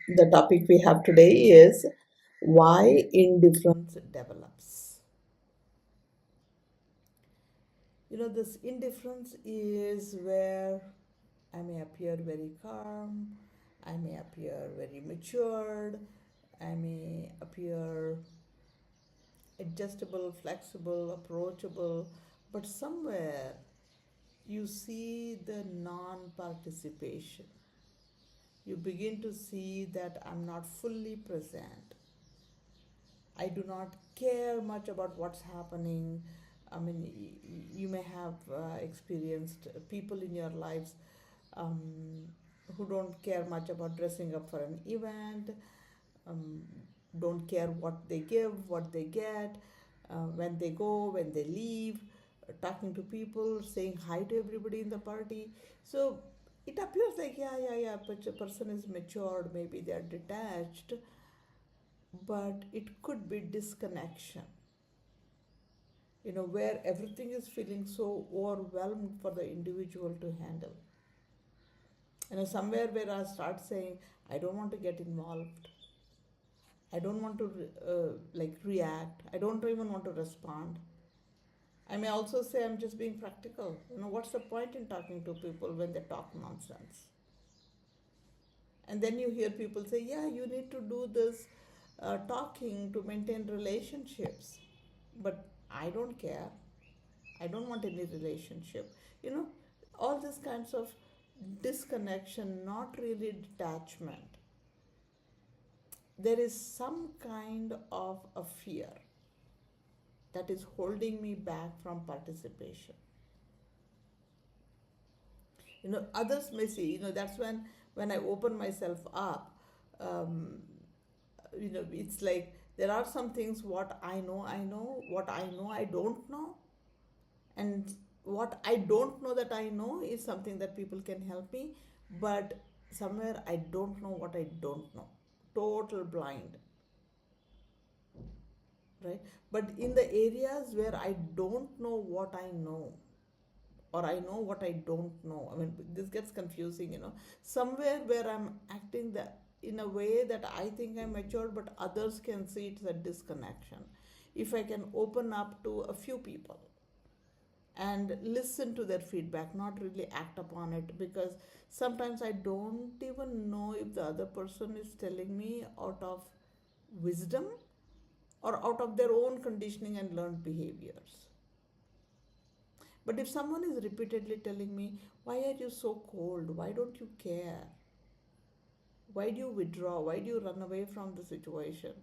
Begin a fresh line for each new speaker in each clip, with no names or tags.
The topic we have today is why indifference develops. This indifference is where I may appear very calm, I may appear very matured, I may appear adjustable, flexible, approachable, but somewhere you see the non participation. You begin to see that I'm not fully present. I do not care much about what's happening. I mean, you may have experienced people in your lives um, who don't care much about dressing up for an event, um, don't care what they give, what they get, when they go, when they leave, talking to people, saying hi to everybody in the party. So it appears like, yeah, but a person is matured, maybe they're detached, but it could be disconnection, where everything is feeling so overwhelmed for the individual to handle. Somewhere where I start saying, I don't want to get involved. I don't want to react. I don't even want to respond. I may also say I'm just being practical. What's the point in talking to people when they talk nonsense? And then you hear people say, yeah, you need to do this talking to maintain relationships. But I don't care. I don't want any relationship. You know, all these kinds of disconnection, not really detachment. There is some kind of a fear that is holding me back from participation. Others may see, that's when I open myself up. Um, it's like there are some things what I know, what I know, I don't know, and what I don't know that I know is something that people can help me, but somewhere I don't know what I don't know. Total blind, right? But in the areas where I don't know what I know, or I know what I don't know, I mean, this gets confusing, somewhere where I'm acting that in a way that I think I'm mature, but others can see it's a disconnection. If I can open up to a few people and listen to their feedback, not really act upon it, because sometimes I don't even know if the other person is telling me out of wisdom or out of their own conditioning and learned behaviors. But if someone is repeatedly telling me, why are you so cold? Why don't you care? Why do you withdraw? Why do you run away from the situation?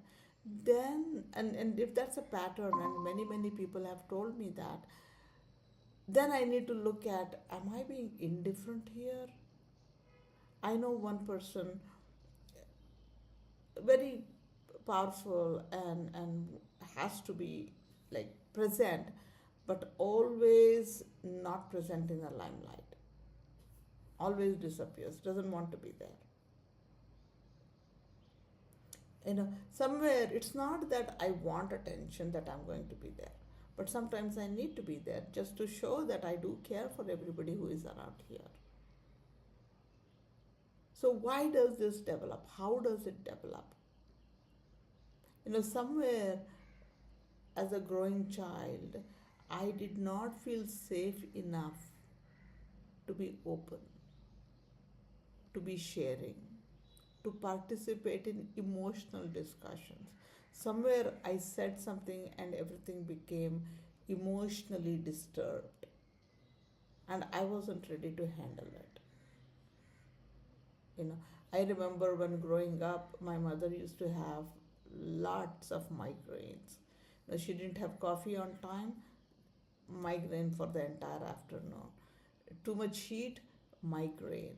Then, and if that's a pattern, and many people have told me that, then I need to look at, am I being indifferent here? I know one person, very powerful and has to be like present, but always not present in the limelight, always disappears, doesn't want to be there. Somewhere it's not that I want attention that I'm going to be there, but sometimes I need to be there just to show that I do care for everybody who is around here. So why does this develop? How does it develop? Somewhere as a growing child, I did not feel safe enough to be open, to be sharing, to participate in emotional discussions. Somewhere I said something and everything became emotionally disturbed, and I wasn't ready to handle it. You know, I remember when growing up, my mother used to have lots of migraines. She didn't have coffee on time, migraine for the entire afternoon. Too much heat, migraine.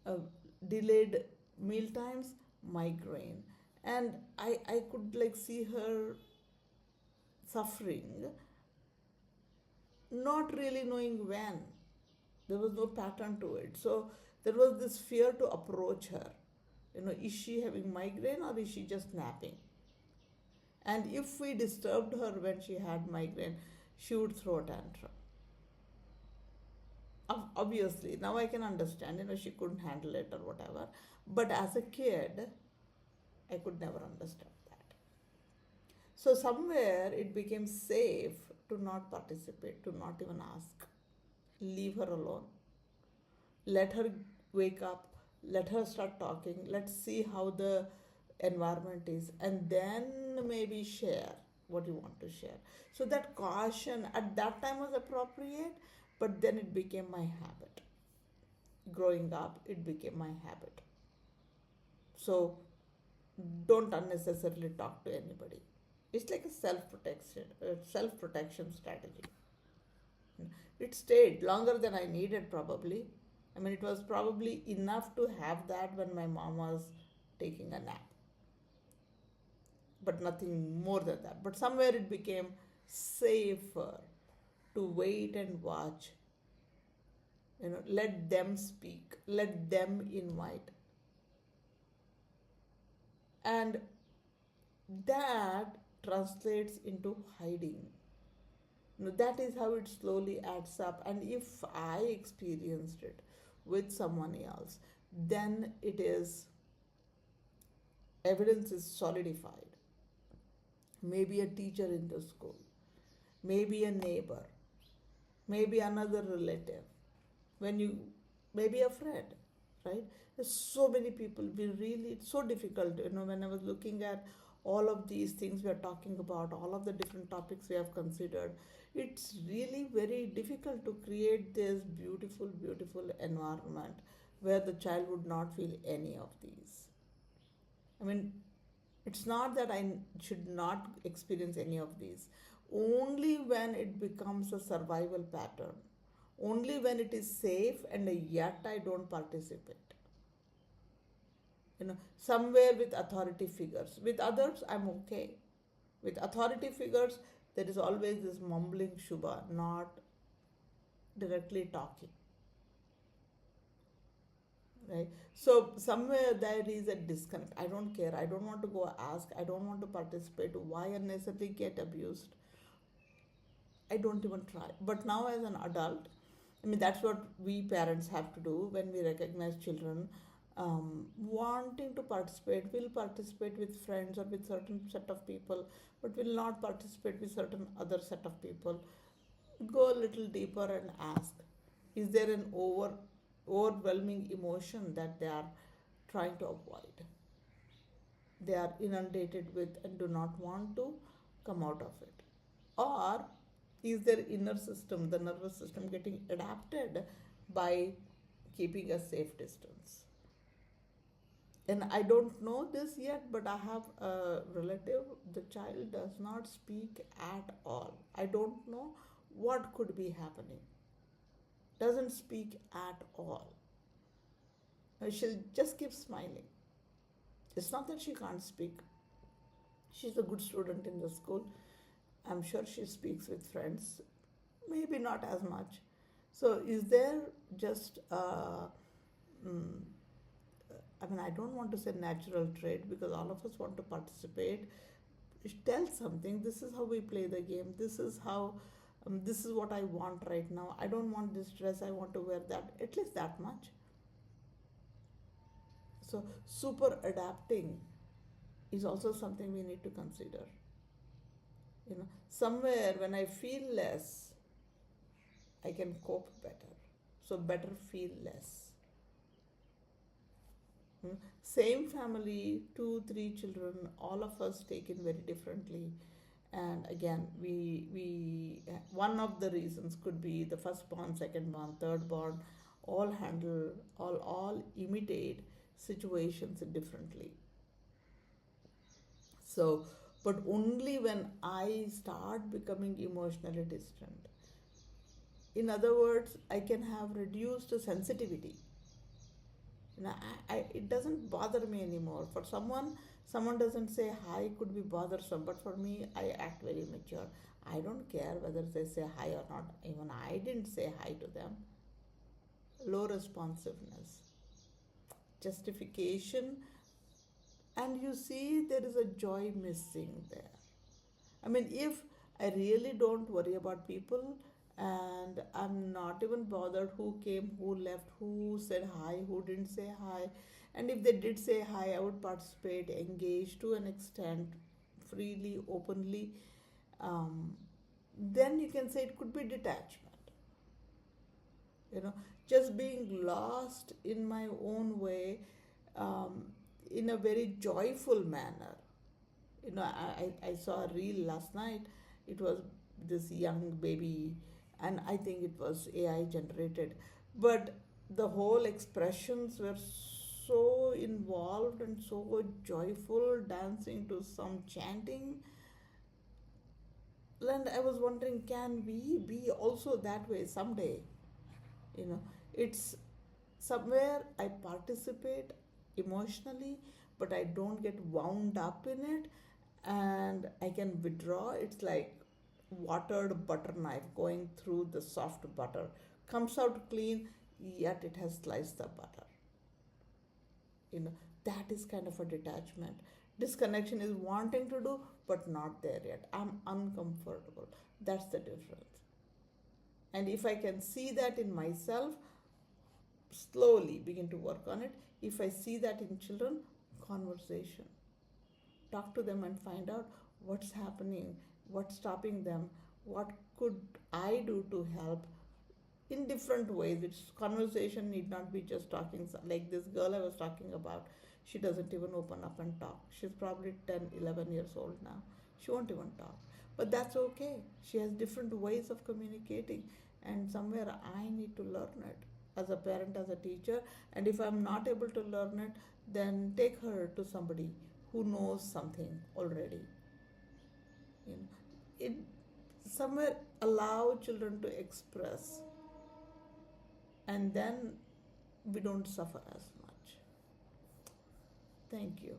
Uh, Delayed meal times, migraine. And I could like see her suffering, not really knowing when. There was no pattern to it. So there was this fear to approach her. Is she having migraine or is she just napping? And if we disturbed her when she had migraine, she would throw a tantrum. Obviously, now I can understand, she couldn't handle it or whatever. But as a kid, I could never understand that. So somewhere it became safe to not participate, to not even ask. Leave her alone. Let her wake up. Let her start talking. Let's see how the environment is. And then maybe share what you want to share. So that caution at that time was appropriate, but then it became my habit. Growing up, it became my habit. So don't unnecessarily talk to anybody. It's like a self protection strategy. It stayed longer than I needed, probably. I mean, it was probably enough to have that when my mom was taking a nap, but nothing more than that. But somewhere it became safer to wait and watch. Let them speak, let them invite. And that translates into hiding. That is how it slowly adds up. And if I experienced it with someone else, then it is evidence is solidified. Maybe a teacher in the school, maybe a neighbor, maybe another relative, when you maybe a friend, right? There's so many people. We really it's so difficult. When I was looking at all of these things we are talking about, all of the different topics we have considered, it's really very difficult to create this beautiful, beautiful environment where the child would not feel any of these. I mean, it's not that I should not experience any of these. Only when it becomes a survival pattern, only when it is safe and yet I don't participate. Somewhere with authority figures. With others, I'm okay. With authority figures, there is always this mumbling Shubha, not directly talking. Right? So somewhere there is a disconnect. I don't care. I don't want to go ask. I don't want to participate. Why unnecessarily get abused? I don't even try. But now as an adult, I mean that's what we parents have to do when we recognize children wanting to participate. Will participate with friends or with certain set of people, but will not participate with certain other set of people. Go a little deeper and ask: is there an overwhelming emotion that they are trying to avoid? They are inundated with and do not want to come out of it, or is their inner system, the nervous system, getting adapted by keeping a safe distance? And I don't know this yet, but I have a relative, the child does not speak at all. I don't know what could be happening. Doesn't speak at all. She'll just keep smiling. It's not that she can't speak. She's a good student in the school. I'm sure she speaks with friends, maybe not as much. So, is there just, mm, I mean, I don't want to say natural trait because all of us want to participate. Tell something. This is how we play the game. This is what I want right now. I don't want this dress. I want to wear that. At least that much. So, super adapting is also something we need to consider. Somewhere when I feel less, I can cope better. So, better feel less. Same family, two, three children, all of us taken very differently. And again, we one of the reasons could be the first born, second born, third born, all handle, all imitate situations differently. So, but only when I start becoming emotionally distant. In other words, I can have reduced sensitivity. It doesn't bother me anymore. For someone doesn't say hi could be bothersome, but for me, I act very mature. I don't care whether they say hi or not. Even I didn't say hi to them. Low responsiveness, justification, and you see there is a joy missing there. I mean, if I really don't worry about people and I'm not even bothered who came, who left, who said hi, who didn't say hi, And if they did say hi, I would participate, engage to an extent, freely, openly. Um, then you can say it could be detachment. You know, just being lost in my own way, um, in a very joyful manner. I saw a reel last night. It was this young baby, and I think it was AI generated, but the whole expressions were so involved and so joyful, dancing to some chanting. And I was wondering, can we be also that way someday? You know, it's somewhere I participate emotionally, but I don't get wound up in it, and I can withdraw. It's like watered butter knife going through the soft butter. Comes out clean, yet it has sliced the butter. You know, that is kind of a detachment. Disconnection is wanting to do, but not there yet. I'm uncomfortable. That's the difference. And if I can see that in myself, slowly begin to work on it. If I see that in children, conversation. Talk to them and find out what's happening, what's stopping them, what could I do to help in different ways. It's conversation need not be just talking. Like this girl I was talking about, she doesn't even open up and talk. She's probably 10, 11 years old now. She won't even talk. But that's okay. She has different ways of communicating, and somewhere I need to learn it as a parent, as a teacher. And if I'm not able to learn it, then take her to somebody who knows something already. You know, it somewhere allow children to express, and then we don't suffer as much. Thank you.